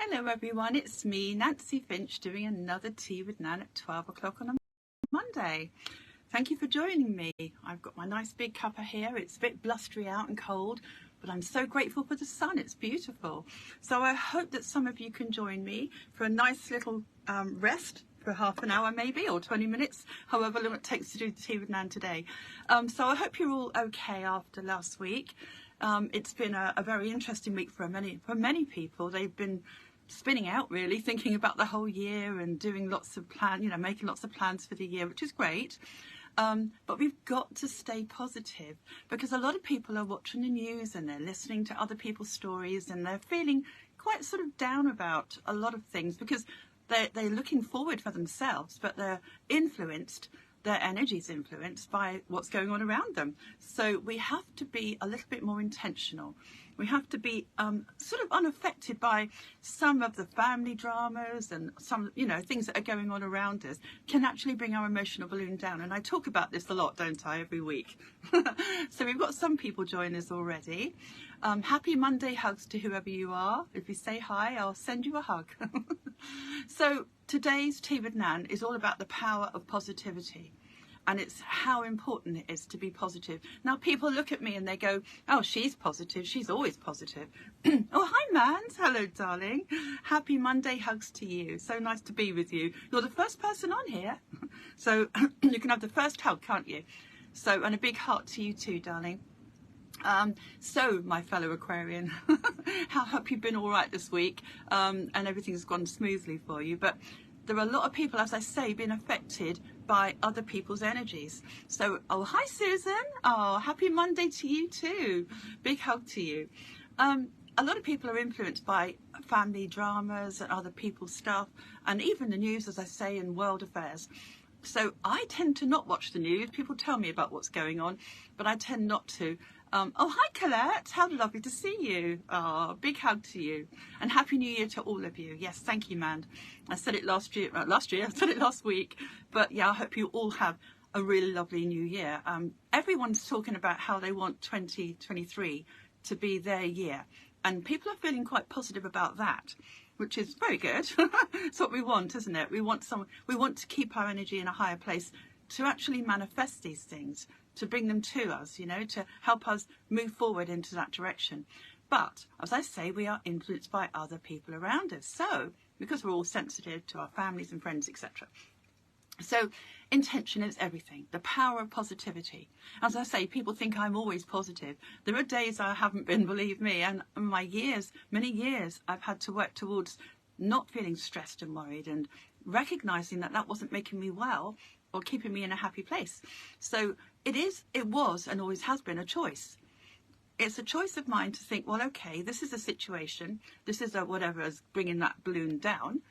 Hello everyone, it's me, Nancy Finch, doing another Tea with Nan at 12 o'clock on a Monday. Thank you for joining me. I've got my nice big cuppa here. It's a bit blustery out and cold, but I'm so grateful for the sun. It's beautiful. So I hope that some of you can join me for a nice little rest for half an hour maybe, or 20 minutes, however long it takes to do the Tea with Nan today. So I hope you're all okay after last week. It's been a very interesting week for many people. They've been spinning out really, thinking about the whole year and doing lots of making lots of plans for the year, which is great. But we've got to stay positive, because a lot of people are watching the news and they're listening to other people's stories and they're feeling quite sort of down about a lot of things, because they're looking forward for themselves, but they're influenced, their energy is influenced by what's going on around them. So we have to be a little bit more intentional. We have to be sort of unaffected by some of the family dramas and some, things that are going on around us can actually bring our emotional balloon down. And I talk about this a lot, don't I, every week? So we've got some people join us already. Happy Monday hugs to whoever you are. If you say hi, I'll send you a hug. So today's Tea with Nan is all about the power of positivity. And it's how important it is to be positive. Now, people look at me and they go, oh, she's positive. She's always positive. Oh, hi, Mans. Hello, darling. Happy Monday hugs to you. So nice to be with you. You're the first person on here. So you can have the first hug, can't you? So, and a big heart to you too, darling. So, my fellow Aquarian, I hope you've been all right this week and everything's gone smoothly for you. But there are a lot of people, as I say, being affected by other people's energies. So, oh, hi, Susan. Oh, happy Monday to you too. Big hug to you. A lot of people are influenced by family dramas and other people's stuff, and even the news, as I say, and world affairs. So I tend to not watch the news. People tell me about what's going on, but I tend not to. Oh, hi, Colette. How lovely to see you. Oh, big hug to you. And Happy New Year to all of you. Yes, thank you, man. I said it last year. I said it last week. But yeah, I hope you all have a really lovely new year. Everyone's talking about how they want 2023 to be their year. And people are feeling quite positive about that, which is very good. It's what we want, isn't it? We want to keep our energy in a higher place to actually manifest these things, to bring them to us, to help us move forward into that direction. But as I say, we are influenced by other people around us. So, because we're all sensitive to our families and friends, etc. So, intention is everything. The power of positivity. As I say, people think I'm always positive. There are days I haven't been, believe me, and many years, I've had to work towards not feeling stressed and worried and recognizing that wasn't making me well or keeping me in a happy place. So it was and always has been a choice. It's a choice of mine to think, well, okay, this is a situation, this is whatever is bringing that balloon down,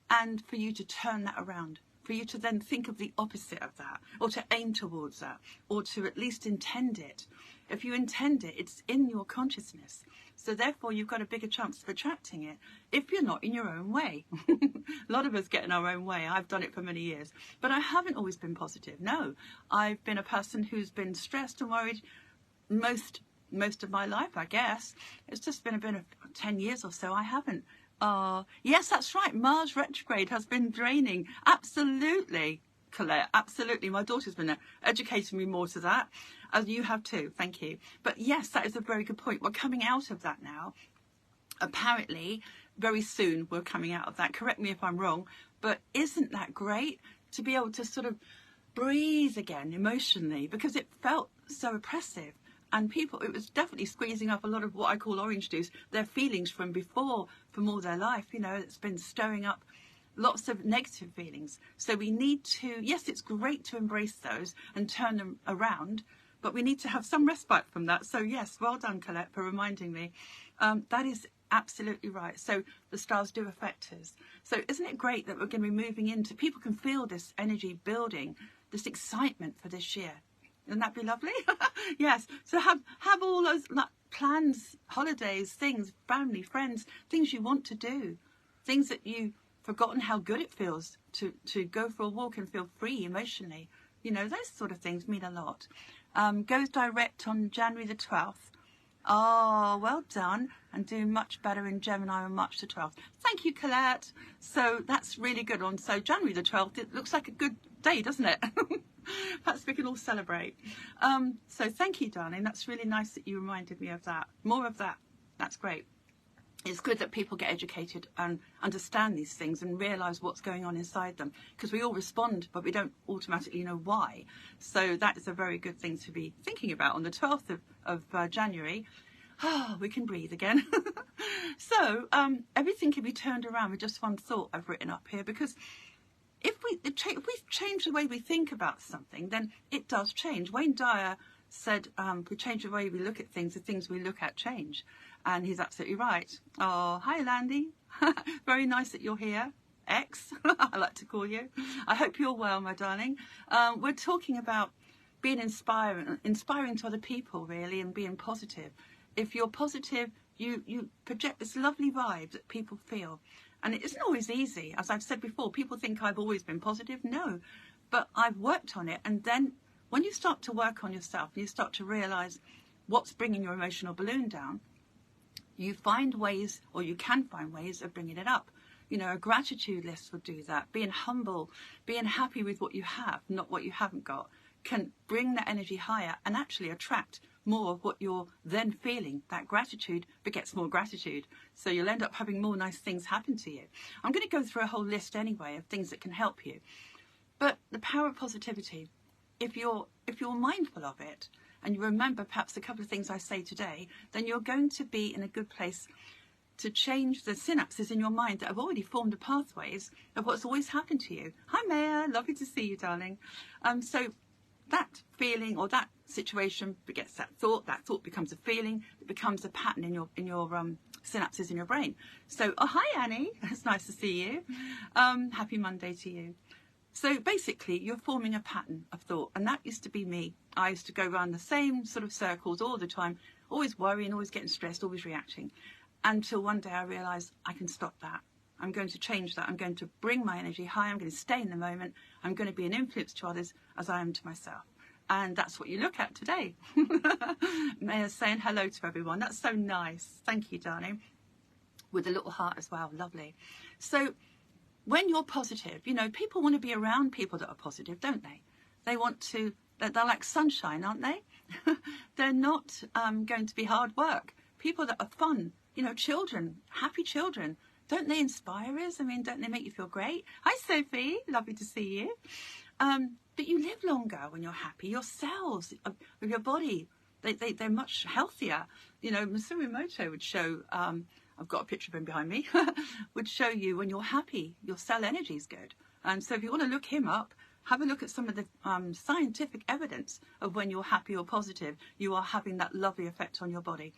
and for you to turn that around, for you to then think of the opposite of that, or to aim towards that, or to at least intend it. If you intend it, it's in your consciousness. So therefore, you've got a bigger chance of attracting it if you're not in your own way. A lot of us get in our own way. I've done it for many years. But I haven't always been positive. No, I've been a person who's been stressed and worried most of my life, I guess. It's just been 10 years or so I haven't. Yes, that's right. Mars retrograde has been draining. Absolutely, Colette. Absolutely. My daughter's been educating me more to that, as you have too. Thank you. But yes, that is a very good point. We're coming out of that now. Apparently, very soon we're coming out of that. Correct me if I'm wrong, but isn't that great to be able to sort of breathe again emotionally, because it felt so oppressive. And it was definitely squeezing up a lot of what I call orange juice, their feelings from before, from all their life. It's been stirring up lots of negative feelings. So we need to, yes, it's great to embrace those and turn them around, but we need to have some respite from that. So yes, well done, Colette, for reminding me. That is absolutely right. So the stars do affect us. So isn't it great that we're going to be moving into, people can feel this energy building, this excitement for this year. Wouldn't that be lovely? Yes. So have all those plans, holidays, things, family, friends, things you want to do, things that you've forgotten how good it feels to go for a walk and feel free emotionally. Those sort of things mean a lot. Goes direct on January the 12th. Oh, well done. and do much better in Gemini on March the 12th. Thank you, Colette. So that's really good on. So January the 12th, it looks like a good day, doesn't it? Perhaps we can all celebrate. So thank you, darling. That's really nice that you reminded me of that. More of that. That's great. It's good that people get educated and understand these things and realise what's going on inside them, because we all respond, but we don't automatically know why. So that is a very good thing to be thinking about on the 12th of January. We can breathe again. So everything can be turned around with just one thought I've written up here, because if we change the way we think about something, then it does change. Wayne Dyer said, if we change the way we look at things, the things we look at change. And he's absolutely right. Oh, hi, Landy. Very nice that you're here. X, I like to call you. I hope you're well, my darling. We're talking about being inspiring to other people, really, and being positive. If you're positive, you project this lovely vibe that people feel. And it isn't always easy. As I've said before, people think I've always been positive. No, but I've worked on it. And then when you start to work on yourself, you start to realise what's bringing your emotional balloon down, you find ways, or you can find ways of bringing it up. You know, a gratitude list would do that. Being humble, being happy with what you have, not what you haven't got, can bring that energy higher and actually attract more of what you're then feeling. That gratitude begets more gratitude. So you'll end up having more nice things happen to you. I'm going to go through a whole list anyway of things that can help you. But the power of positivity, if you're mindful of it, and you remember perhaps a couple of things I say today, then you're going to be in a good place to change the synapses in your mind that have already formed the pathways of what's always happened to you. Hi, Maya. Lovely to see you, darling. So that feeling or that situation begets that thought becomes a feeling, it becomes a pattern in your synapses in your brain. So, oh, hi, Annie. It's nice to see you. Happy Monday to you. So basically, you're forming a pattern of thought, and that used to be me. I used to go around the same sort of circles all the time, always worrying, always getting stressed, always reacting, until one day I realised I can stop that. I'm going to change that. I'm going to bring my energy high. I'm going to stay in the moment. I'm going to be an influence to others as I am to myself. And that's what you look at today. Maya's saying hello to everyone. That's so nice. Thank you, darling. With a little heart as well. Lovely. So when you're positive, you know, people want to be around people that are positive, don't they? They want to, they're like sunshine, aren't they? They're not going to be hard work. People that are fun, you know, children, happy children. Don't they inspire us? I mean, don't they make you feel great? Hi, Sophie. Lovely to see you. But you live longer when you're happy. Your cells of your body, they're much healthier. You know, Masaru Emoto would show, I've got a picture of him behind me, would show you when you're happy, your cell energy is good. And so if you want to look him up, have a look at some of the scientific evidence of when you're happy or positive, you are having that lovely effect on your body.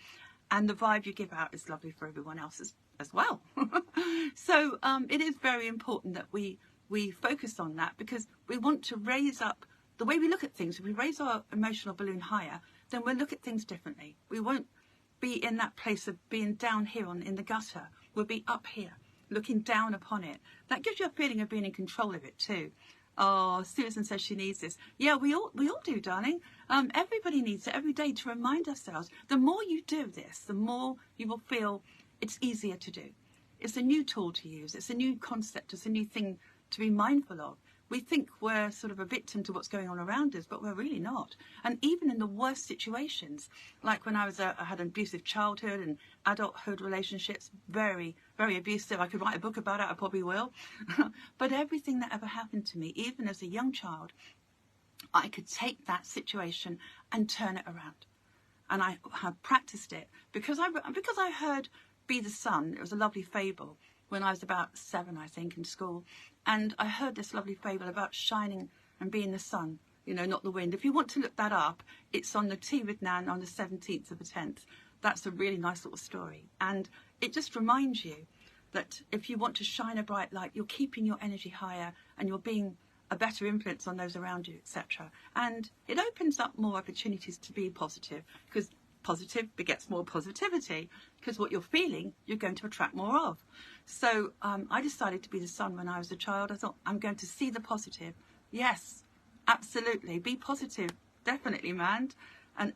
And the vibe you give out is lovely for everyone else as well. So it is very important that we focus on that, because we want to raise up the way we look at things. If we raise our emotional balloon higher, then we'll look at things differently. We won't be in that place of being down here in the gutter. We'll be up here, looking down upon it. That gives you a feeling of being in control of it too. Oh, Susan says she needs this. Yeah, we all do, darling. Everybody needs it every day to remind ourselves. The more you do this, the more you will feel it's easier to do. It's a new tool to use. It's a new concept. It's a new thing to be mindful of. We think we're sort of a victim to what's going on around us, but we're really not. And even in the worst situations, like when I had an abusive childhood and adulthood relationships, very, very abusive. I could write a book about it, I probably will. But everything that ever happened to me, even as a young child, I could take that situation and turn it around. And I have practiced it because I heard Be the Sun. It was a lovely fable when I was about 7, I think, in school. And I heard this lovely fable about shining and being the sun, you know, not the wind. If you want to look that up, it's on the Tea with Nan on the 17th of the 10th. That's a really nice little story. And it just reminds you that if you want to shine a bright light, you're keeping your energy higher and you're being a better influence on those around you, etc. And it opens up more opportunities to be positive, because positive begets more positivity, because what you're feeling, you're going to attract more of. So I decided to be the sun when I was a child. I thought, I'm going to see the positive. Yes, absolutely. Be positive. Definitely, man. And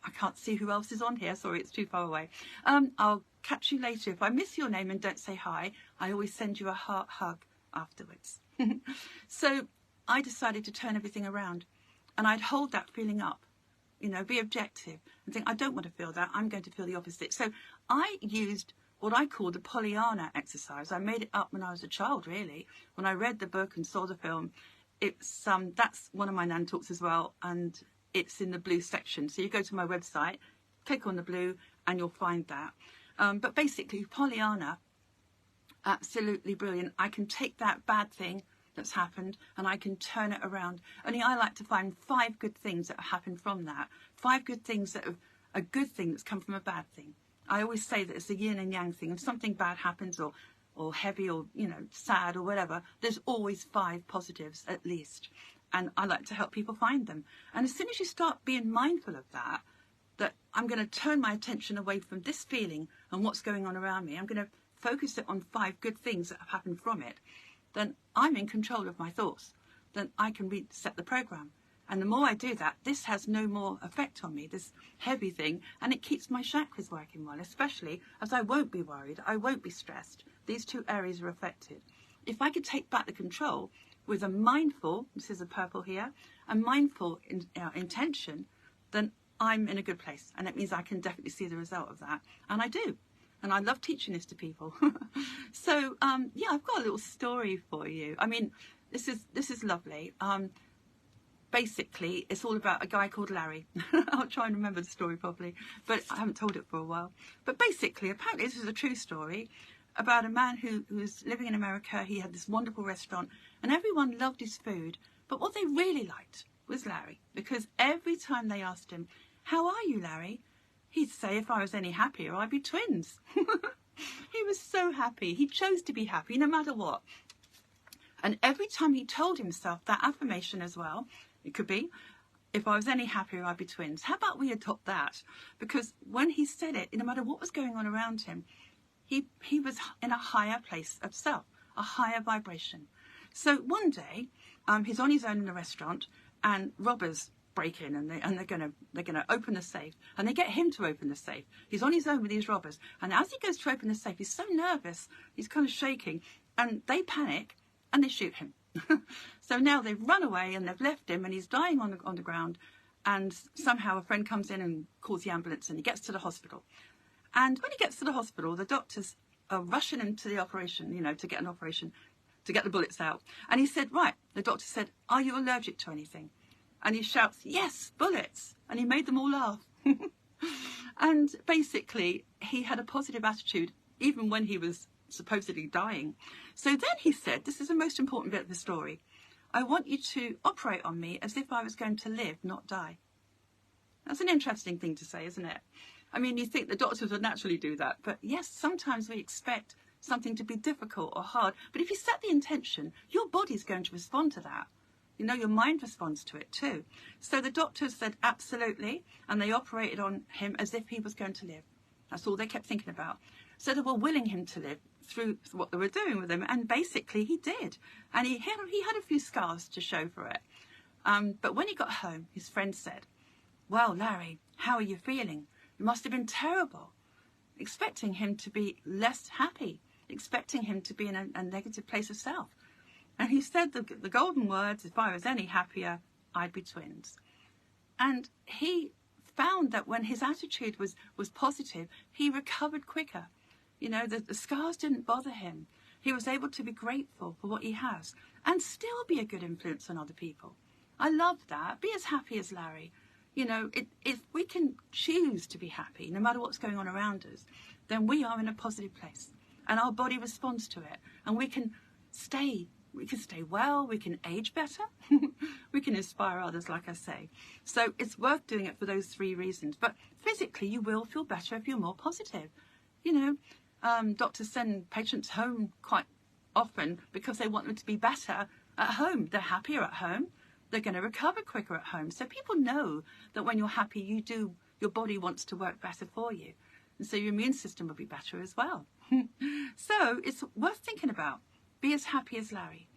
I can't see who else is on here. Sorry, it's too far away. I'll catch you later. If I miss your name and don't say hi, I always send you a heart hug afterwards. So I decided to turn everything around, and I'd hold that feeling up, you know, be objective and think, I don't want to feel that. I'm going to feel the opposite. So I used what I call the Pollyanna exercise. I made it up when I was a child, really. When I read the book and saw the film, it's that's one of my Nan Talks as well, and it's in the blue section. So you go to my website, click on the blue, and you'll find that. But basically, Pollyanna, absolutely brilliant. I can take that bad thing that's happened and I can turn it around. Only I like to find 5 good things that have happened from that. 5 good things that have a good thing that's come from a bad thing. I always say that it's a yin and yang thing. If something bad happens or heavy or, you know, sad or whatever, there's always 5 positives at least. And I like to help people find them. And as soon as you start being mindful of that, that I'm going to turn my attention away from this feeling and what's going on around me, I'm going to focus it on 5 good things that have happened from it, then I'm in control of my thoughts. Then I can reset the program. And the more I do that, this has no more effect on me, this heavy thing, and it keeps my chakras working well, especially as I won't be worried, I won't be stressed. These 2 areas are affected. If I could take back the control with a mindful, this is a purple here, a mindful intention, then I'm in a good place. And that means I can definitely see the result of that. And I do. And I love teaching this to people. So, yeah, I've got a little story for you. I mean, this is lovely. Basically, it's all about a guy called Larry. I'll try and remember the story properly, but I haven't told it for a while. But basically, apparently this is a true story about a man who was living in America. He had this wonderful restaurant and everyone loved his food. But what they really liked was Larry, because every time they asked him, "How are you, Larry?" he'd say, "If I was any happier, I'd be twins." He was so happy. He chose to be happy no matter what. And every time he told himself that affirmation as well, it could be, "If I was any happier, I'd be twins." How about we adopt that? Because when he said it, no matter what was going on around him, he was in a higher place of self, a higher vibration. So one day, he's on his own in a restaurant, and robbers break in, and they're gonna open the safe, and they get him to open the safe. He's on his own with these robbers, and as he goes to open the safe, he's so nervous, he's kind of shaking, and they panic and they shoot him. So now they've run away and they've left him, and he's dying on the ground, and somehow a friend comes in and calls the ambulance, and he gets to the hospital. And when he gets to the hospital, the doctors are rushing him to the operation, you know, to get an operation, to get the bullets out. And he said, right, the doctor said, "Are you allergic to anything?" And he shouts, "Yes, bullets." And he made them all laugh. And basically, he had a positive attitude, even when he was supposedly dying. So then he said, this is the most important bit of the story, "I want you to operate on me as if I was going to live, not die." That's an interesting thing to say, isn't it? I mean, you think the doctors would naturally do that. But yes, sometimes we expect something to be difficult or hard. But if you set the intention, your body's going to respond to that. You know, your mind responds to it too. So the doctors said absolutely, and they operated on him as if he was going to live. That's all they kept thinking about. So they were willing him to live through what they were doing with him, and basically he did. And he had a few scars to show for it. But when he got home, his friend said, "Well, Larry, how are you feeling? It must have been terrible." Expecting him to be less happy, expecting him to be in a negative place of self. And he said the golden words, "If I was any happier, I'd be twins." And he found that when his attitude was positive, he recovered quicker. You know, the scars didn't bother him. He was able to be grateful for what he has and still be a good influence on other people. I love that. Be as happy as Larry. You know, if we can choose to be happy, no matter what's going on around us, then we are in a positive place and our body responds to it, and we can stay well, we can age better, we can inspire others, like I say. So it's worth doing it for those 3 reasons. But physically, you will feel better if you're more positive. You know, doctors send patients home quite often because they want them to be better at home. They're happier at home. They're going to recover quicker at home. So people know that when you're happy, your body wants to work better for you. And so your immune system will be better as well. So it's worth thinking about. Be as happy as Larry.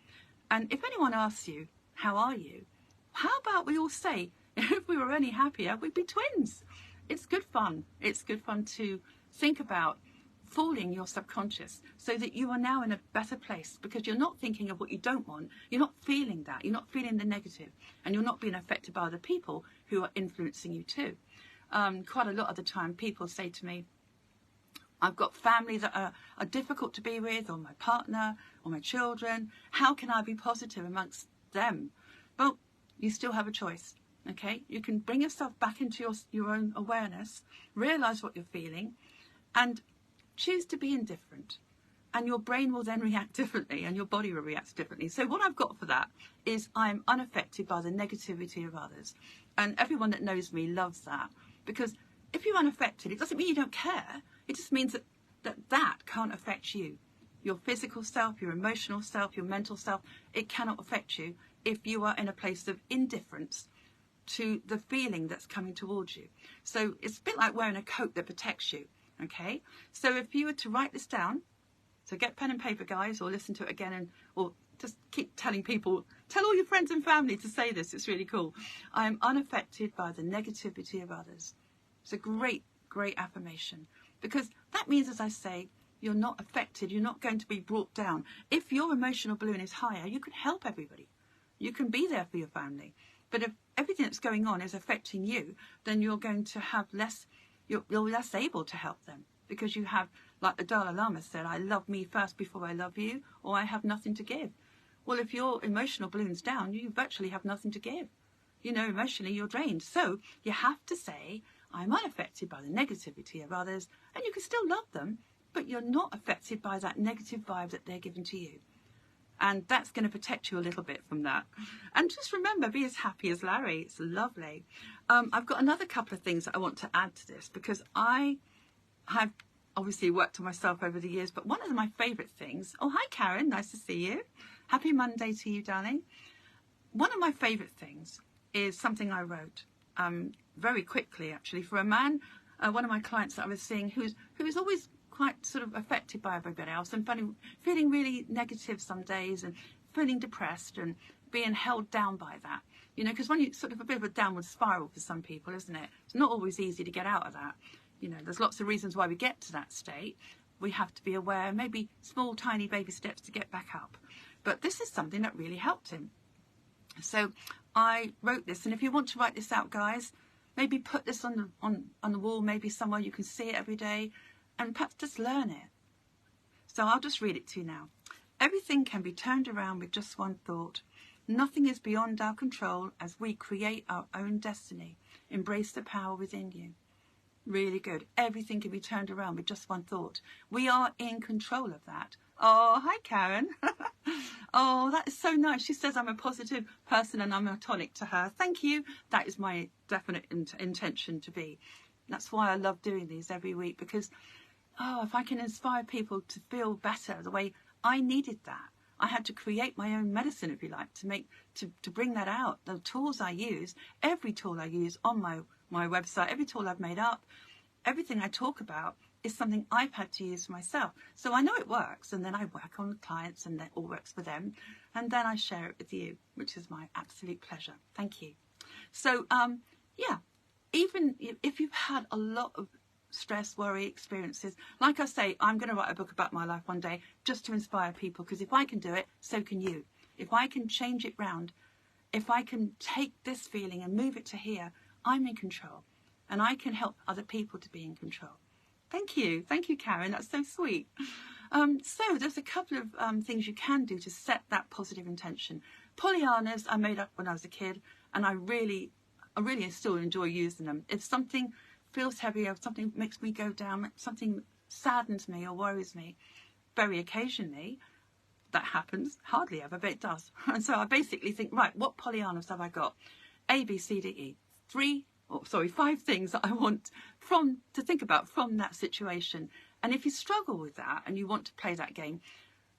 And if anyone asks you, "How are you?" how about we all say, "If we were any happier, we'd be twins." it's good fun. It's good fun to think about fooling your subconscious so that you are now in a better place, because you're not thinking of what you don't want. You're not feeling that. You're not feeling the negative, and you're not being affected by other people who are influencing you too. Quite a lot of the time people say to me, I've got family that are difficult to be with, or my partner, or my children. How can I be positive amongst them? Well, you still have a choice, okay? You can bring yourself back into your own awareness, realise what you're feeling, and choose to be indifferent. And your brain will then react differently, and your body will react differently. So what I've got for that is I'm unaffected by the negativity of others. And everyone that knows me loves that, because if you're unaffected, it doesn't mean you don't care. It just means that can't affect you. Your physical self, your emotional self, your mental self, it cannot affect you if you are in a place of indifference to the feeling that's coming towards you. So it's a bit like wearing a coat that protects you, okay? So if you were to write this down, so get pen and paper, guys, or listen to it again, or just keep telling people, tell all your friends and family to say this. It's really cool. I am unaffected by the negativity of others. It's a great, great affirmation, because that means, as I say, you're not affected. You're not going to be brought down. If your emotional balloon is higher, you can help everybody. You can be there for your family. But if everything that's going on is affecting you, then you're going to have less, you're less able to help them, because you have, like the Dalai Lama said, I love me first before I love you, or I have nothing to give. Well, if your emotional balloon's down, you virtually have nothing to give. You know, emotionally you're drained. So you have to say, I'm unaffected by the negativity of others, and you can still love them, but you're not affected by that negative vibe that they're giving to you. And that's going to protect you a little bit from that. And just remember, be as happy as Larry. It's lovely. I've got another couple of things that I want to add to this, because I have obviously worked on myself over the years, but one of my favourite things, oh, hi Karen, nice to see you. Happy Monday to you, darling. One of my favourite things is something I wrote very quickly, actually, for a man, one of my clients that I was seeing, who's always quite sort of affected by everybody else, and feeling really negative some days, and feeling depressed and being held down by that. You know, because when you sort of a bit of a downward spiral for some people, isn't it? It's not always easy to get out of that. You know, there's lots of reasons why we get to that state. We have to be aware, maybe small, tiny baby steps to get back up. But this is something that really helped him. So I wrote this, and if you want to write this out, guys, maybe put this on the wall, maybe somewhere you can see it every day, and perhaps just learn it. So I'll just read it to you now. Everything can be turned around with just one thought. Nothing is beyond our control as we create our own destiny. Embrace the power within you. Really good. Everything can be turned around with just one thought. We are in control of that. Oh, hi, Karen. Oh, that is so nice. She says I'm a positive person and I'm a tonic to her. Thank you. That is my definite intention to be. That's why I love doing these every week, because, oh, if I can inspire people to feel better the way I needed that. I had to create my own medicine, if you like, to bring that out. The tools I use, every tool I use on my website, every tool I've made up, everything I talk about is something I've had to use myself. So I know it works, and then I work on clients and it all works for them, and then I share it with you, which is my absolute pleasure. Thank you. So, yeah, even if you've had a lot of stress, worry, experiences, like I say, I'm going to write a book about my life one day just to inspire people, because if I can do it, so can you. If I can change it round, if I can take this feeling and move it to here, I'm in control, and I can help other people to be in control. Thank you, Karen. That's so sweet. So there's a couple of things you can do to set that positive intention. Pollyannas I made up when I was a kid, and I really still enjoy using them. If something feels heavy, or something makes me go down, something saddens me or worries me, very occasionally that happens, hardly ever, but it does. And so I basically think, right, what Pollyannas have I got? A, B, C, D, E. 5 things that I want to think about from that situation. And if you struggle with that and you want to play that game,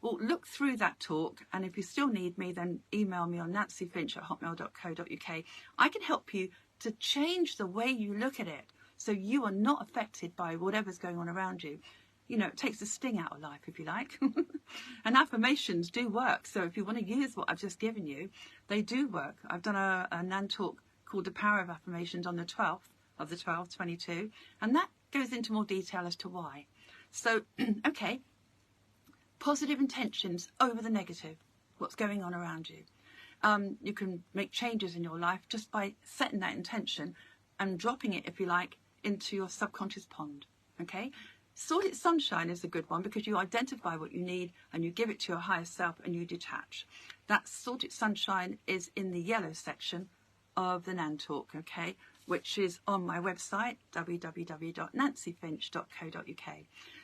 well, look through that talk, and if you still need me, then email me on nancyfinch@hotmail.co.uk. I can help you to change the way you look at it, so you are not affected by whatever's going on around you. You know, it takes the sting out of life, if you like. And affirmations do work. So if you want to use what I've just given you, they do work. I've done a NAN talk called The Power of Affirmations on the 12th of the 12/22, and that goes into more detail as to why. So, okay, positive intentions over the negative, what's going on around you. You can make changes in your life just by setting that intention and dropping it, if you like, into your subconscious pond, okay? Sorted Sunshine is a good one because you identify what you need and you give it to your higher self and you detach. That Sorted Sunshine is in the yellow section of the Nan Talk, okay, which is on my website, www.nancyfinch.co.uk.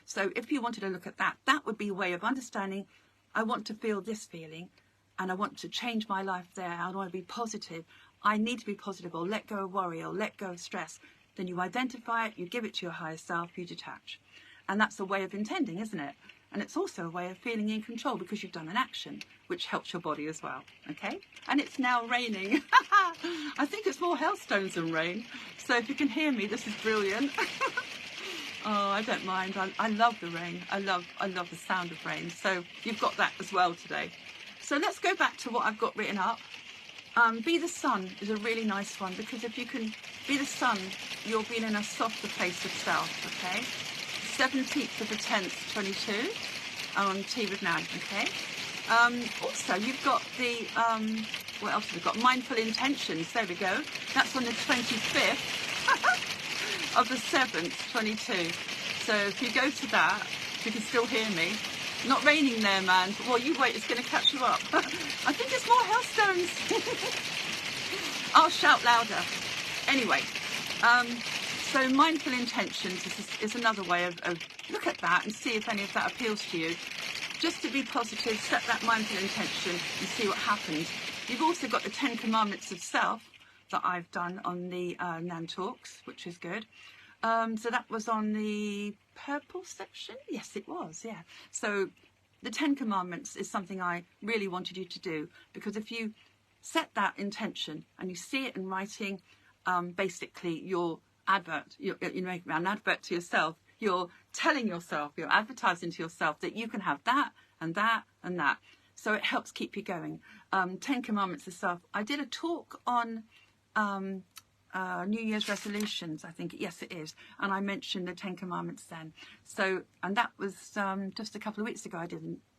So if you wanted to look at that, that would be a way of understanding, I want to feel this feeling and I want to change my life there. I want to be positive. I need to be positive, or let go of worry, or let go of stress. Then you identify it, you give it to your higher self, you detach. And that's a way of intending, isn't it? And it's also a way of feeling in control because you've done an action, which helps your body as well, okay? And it's now raining. I think it's more hailstones than rain. So if you can hear me, this is brilliant. Oh, I don't mind. I love the rain. I love the sound of rain. So you've got that as well today. So let's go back to what I've got written up. Be the sun is a really nice one because if you can be the sun, you'll be in a softer place of self, okay? 17th of the 10th, 22, on Tea with Nan, okay? Also, you've got the, what else have we got? Mindful Intentions, there we go. That's on the 25th of the 7th, 22. So if you go to that, if you can still hear me. Not raining there, man. Well, you wait, it's going to catch you up. I think it's more hailstones. I'll shout louder. Anyway, so mindful intentions is another way of look at that and see if any of that appeals to you. Just to be positive, set that mindful intention and see what happens. You've also got the 10 Commandments of Self that I've done on the Nan Talks, which is good. So that was on the purple section. Yes, it was. Yeah. So the 10 Commandments is something I really wanted you to do, because if you set that intention and you see it in writing, basically you're making an advert to yourself. You're telling yourself, you're advertising to yourself that you can have that and that and that. So it helps keep you going. 10 Commandments of Self. I did a talk on New Year's resolutions, I think. Yes, it is. And I mentioned the 10 Commandments then. So, and that was just a couple of weeks ago.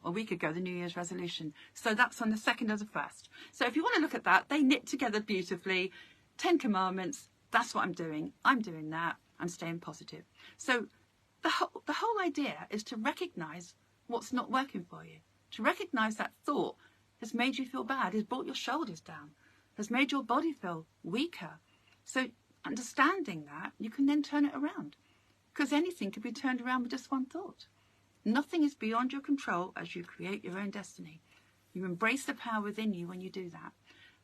A week ago, the New Year's resolution. So that's on the 2nd of the 1st. So if you want to look at that, they knit together beautifully. 10 Commandments, that's what I'm doing. I'm doing that. I'm staying positive. So the whole idea is to recognize what's not working for you. To recognize that thought has made you feel bad, has brought your shoulders down, has made your body feel weaker. So understanding that, you can then turn it around, because anything can be turned around with just one thought. Nothing is beyond your control as you create your own destiny. You embrace the power within you when you do that.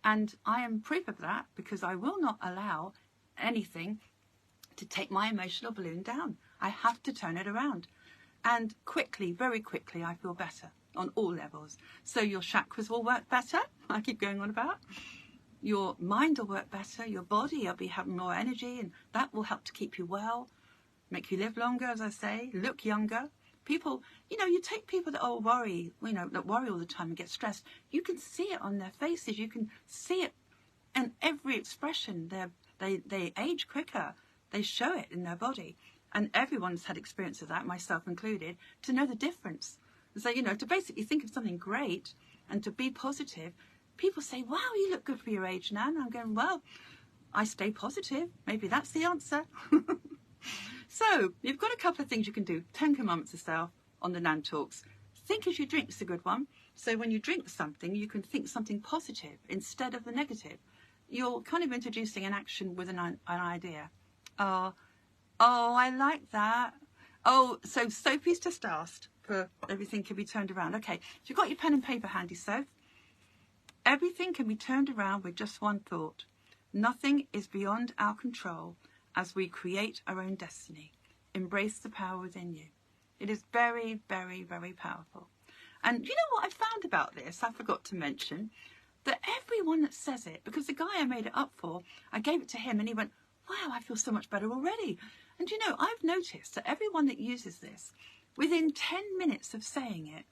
And I am proof of that, because I will not allow anything to take my emotional balloon down. I have to turn it around. And quickly, very quickly, I feel better on all levels. So your chakras will work better. I keep going on about. Your mind will work better, your body will be having more energy, and that will help to keep you well, make you live longer, as I say, look younger. People, you take people that worry, that worry all the time and get stressed. You can see it on their faces. You can see it in every expression. They age quicker. They show it in their body. And everyone's had experience of that, myself included, to know the difference. So, to basically think of something great and to be positive. People say, wow, you look good for your age, Nan. I'm going, well, I stay positive. Maybe that's the answer. So you've got a couple of things you can do. 10 Commandments of Self on the Nan Talks. Think as you drink is a good one. So when you drink something, you can think something positive instead of the negative. You're kind of introducing an action with an idea. Oh, I like that. Oh, so Sophie's just asked for everything can be turned around. Okay, so you've got your pen and paper handy, Soph. Everything can be turned around with just one thought. Nothing is beyond our control as we create our own destiny. Embrace the power within you. It is very, very, very powerful. And you know what I found about this? I forgot to mention that everyone that says it, because the guy I made it up for, I gave it to him and he went, wow, I feel so much better already. And I've noticed that everyone that uses this, within 10 minutes of saying it,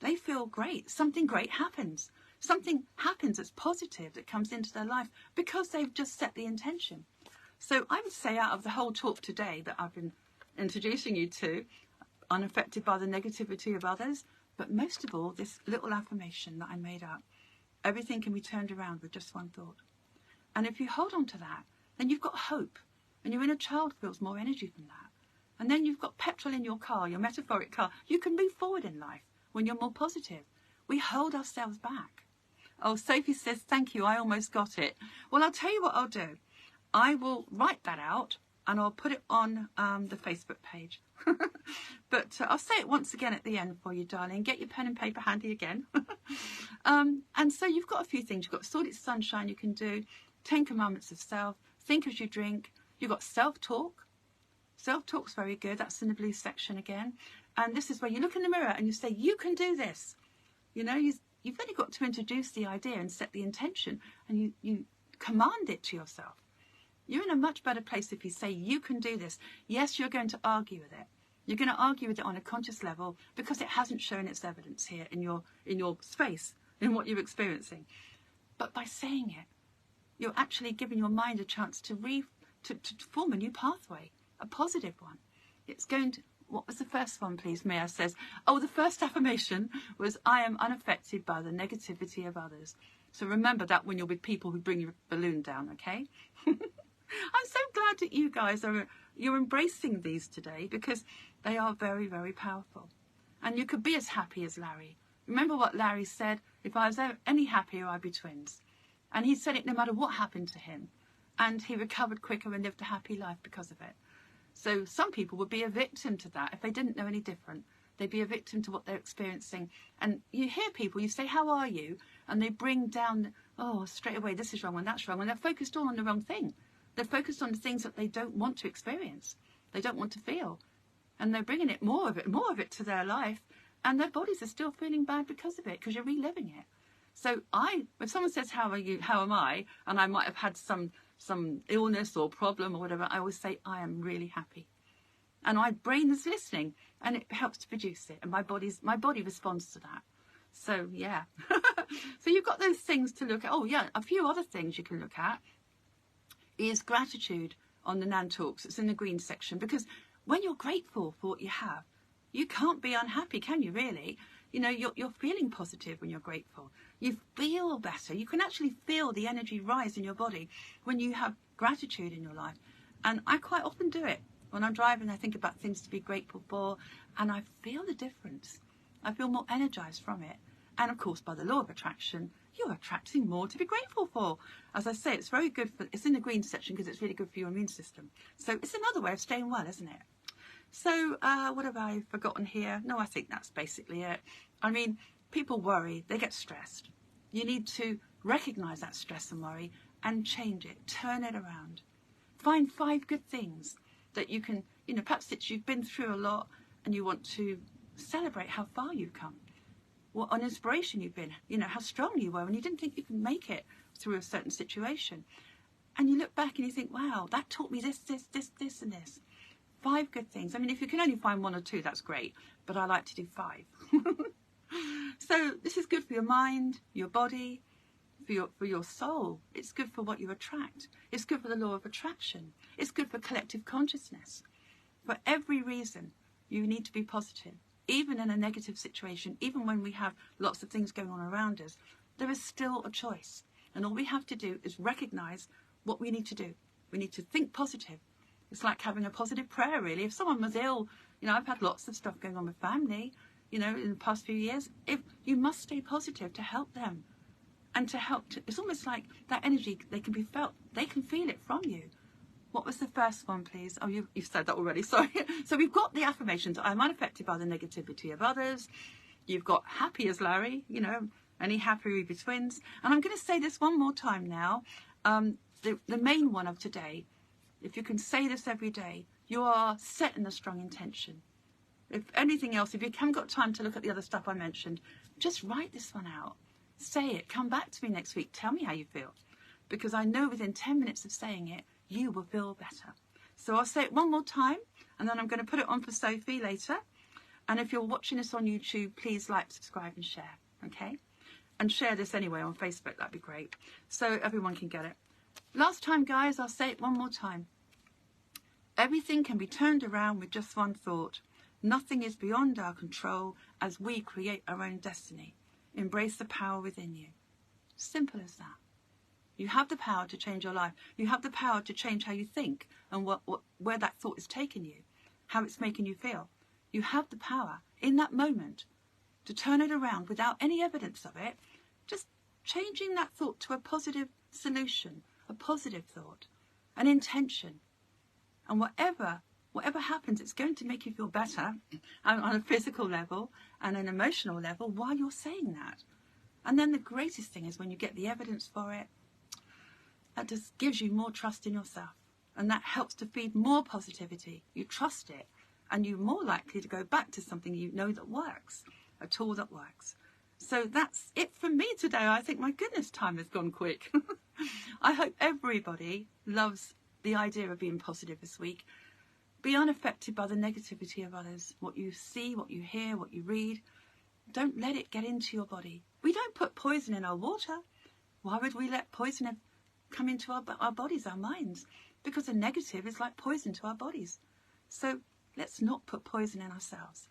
they feel great. Something great happens. Something happens that's positive that comes into their life because they've just set the intention. So I would say out of the whole talk today that I've been introducing you to, unaffected by the negativity of others, but most of all, this little affirmation that I made up, everything can be turned around with just one thought. And if you hold on to that, then you've got hope, and your inner child feels more energy from that. And then you've got petrol in your car, your metaphoric car. You can move forward in life when you're more positive. We hold ourselves back. Oh, Sophie says, thank you, I almost got it. Well, I'll tell you what I'll do. I will write that out and I'll put it on the Facebook page. But I'll say it once again at the end for you, darling. Get your pen and paper handy again. And so you've got a few things. You've got Salt It's Sunshine you can do, 10 Commandments of Self, Think as You Drink. You've got Self-Talk. Self-Talk's very good. That's in the blue section again. And this is where you look in the mirror and you say, you can do this. You know, you've only got to introduce the idea and set the intention, and you command it to yourself. You're in a much better place if you say, you can do this. Yes, you're going to argue with it. You're going to argue with it on a conscious level because it hasn't shown its evidence here in your space, in what you're experiencing. But by saying it, you're actually giving your mind a chance to form a new pathway, a positive one. It's going to... What was the first one, please? Mia says, oh, the first affirmation was, I am unaffected by the negativity of others. So remember that when you're with people who bring your balloon down, okay? I'm so glad that you guys you're embracing these today, because they are very, very powerful. And you could be as happy as Larry. Remember what Larry said, if I was any happier, I'd be twins. And he said it no matter what happened to him. And he recovered quicker and lived a happy life because of it. So some people would be a victim to that if they didn't know any different. They'd be a victim to what they're experiencing. And you hear people, you say, how are you? And they bring down, oh, straight away, this is wrong and that's wrong. And they're focused all on the wrong thing. They're focused on the things that they don't want to experience. They don't want to feel. And they're bringing it more of it to their life. And their bodies are still feeling bad because of it, because you're reliving it. So if someone says, how are you, how am I? And I might have had some illness or problem or whatever, I always say, I am really happy. And my brain is listening, and it helps to produce it. And my body responds to that. So, yeah. So you've got those things to look at. Oh, yeah, a few other things you can look at is gratitude on the Nan Talks. It's in the green section, because when you're grateful for what you have, you can't be unhappy, can you, really? You know, you're feeling positive when you're grateful. You feel better. You can actually feel the energy rise in your body when you have gratitude in your life. And I quite often do it. When I'm driving, I think about things to be grateful for, and I feel the difference. I feel more energized from it. And of course, by the law of attraction, you're attracting more to be grateful for. As I say, it's very good it's in the green section because it's really good for your immune system. So it's another way of staying well, isn't it? So what have I forgotten here? No, I think that's basically it. I mean, people worry, they get stressed. You need to recognize that stress and worry and change it, turn it around. Find 5 good things that you can, you know, perhaps you've been through a lot and you want to celebrate how far you've come. What an inspiration you've been, you know, how strong you were when you didn't think you could make it through a certain situation. And you look back and you think, wow, that taught me this, and this. 5 good things. I mean, if you can only find 1 or 2, that's great. But I like to do 5. So this is good for your mind, your body, for your soul. It's good for what you attract. It's good for the law of attraction. It's good for collective consciousness. For every reason, you need to be positive. Even in a negative situation, even when we have lots of things going on around us, there is still a choice. And all we have to do is recognize what we need to do. We need to think positive. It's like having a positive prayer, really. If someone was ill, you know, I've had lots of stuff going on with family, you know, in the past few years. If you must stay positive to help them, and to help, it's almost like that energy, they can be felt, they can feel it from you. What was the first one, please? Oh, you've said that already, sorry. So we've got the affirmations. I'm unaffected by the negativity of others. You've got happy as Larry, you know, any happy we be twins. And I'm going to say this one more time now. The main one of today, if you can say this every day, you are setting a strong intention. If anything else, if you haven't got time to look at the other stuff I mentioned, just write this one out. Say it. Come back to me next week. Tell me how you feel. Because I know within 10 minutes of saying it, you will feel better. So I'll say it one more time, and then I'm going to put it on for Sophie later. And if you're watching this on YouTube, please like, subscribe and share, okay? And share this anyway on Facebook, that'd be great. So everyone can get it. Last time, guys, I'll say it one more time. Everything can be turned around with just one thought. Nothing is beyond our control as we create our own destiny. Embrace the power within you. Simple as that. You have the power to change your life. You have the power to change how you think and where that thought is taking you, how it's making you feel. You have the power in that moment to turn it around without any evidence of it, just changing that thought to a positive solution, a positive thought, an intention. And whatever happens, it's going to make you feel better on a physical level and an emotional level while you're saying that. And then the greatest thing is when you get the evidence for it, that just gives you more trust in yourself. And that helps to feed more positivity. You trust it. And you're more likely to go back to something you know that works, a tool that works. So that's it from me today. I think, my goodness, time has gone quick. I hope everybody loves the idea of being positive this week. Be unaffected by the negativity of others. What you see, what you hear, what you read. Don't let it get into your body. We don't put poison in our water. Why would we let poison come into our bodies, our minds? Because the negative is like poison to our bodies. So let's not put poison in ourselves.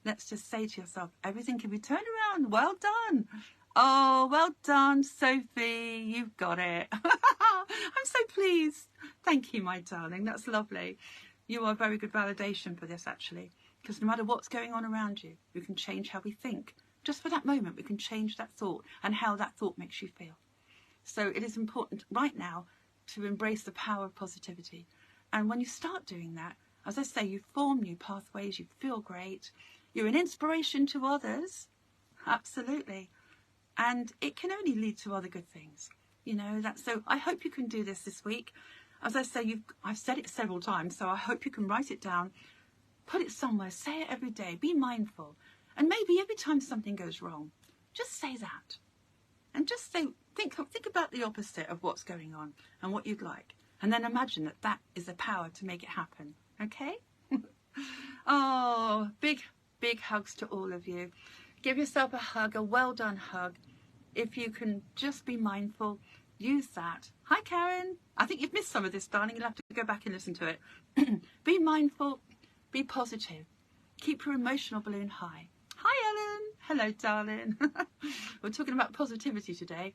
Let's just say to yourself, everything can be turned around. Well done. Oh, well done, Sophie. You've got it. I'm so pleased. Thank you, my darling. That's lovely. You are very good validation for this, actually. Because no matter what's going on around you, we can change how we think. Just for that moment, we can change that thought and how that thought makes you feel. So it is important right now to embrace the power of positivity. And when you start doing that, as I say, you form new pathways, you feel great, you're an inspiration to others, absolutely. And it can only lead to other good things. You know, so I hope you can do this week. As I say, I've said it several times, so I hope you can write it down, put it somewhere, say it every day, be mindful. And maybe every time something goes wrong, just say that. And just think about the opposite of what's going on and what you'd like. And then imagine that is the power to make it happen. Okay? Oh, big hugs to all of you. Give yourself a hug, a well done hug. If you can just be mindful, use that. Hi, Karen. I think you've missed some of this, darling. You'll have to go back and listen to it. Be mindful. Be positive. Keep your emotional balloon high. Hi, Ellen. Hello, darling. We're talking about positivity today.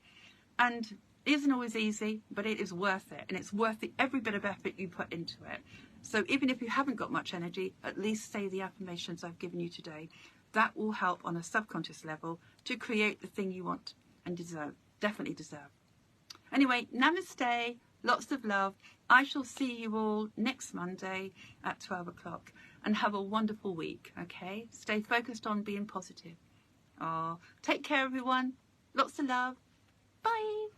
And it isn't always easy, but it is worth it. And it's worth every bit of effort you put into it. So even if you haven't got much energy, at least say the affirmations I've given you today. That will help on a subconscious level to create the thing you want and deserve, definitely deserve. Anyway, namaste, lots of love. I shall see you all next Monday at 12 o'clock and have a wonderful week, okay? Stay focused on being positive. Oh, take care, everyone. Lots of love. Bye.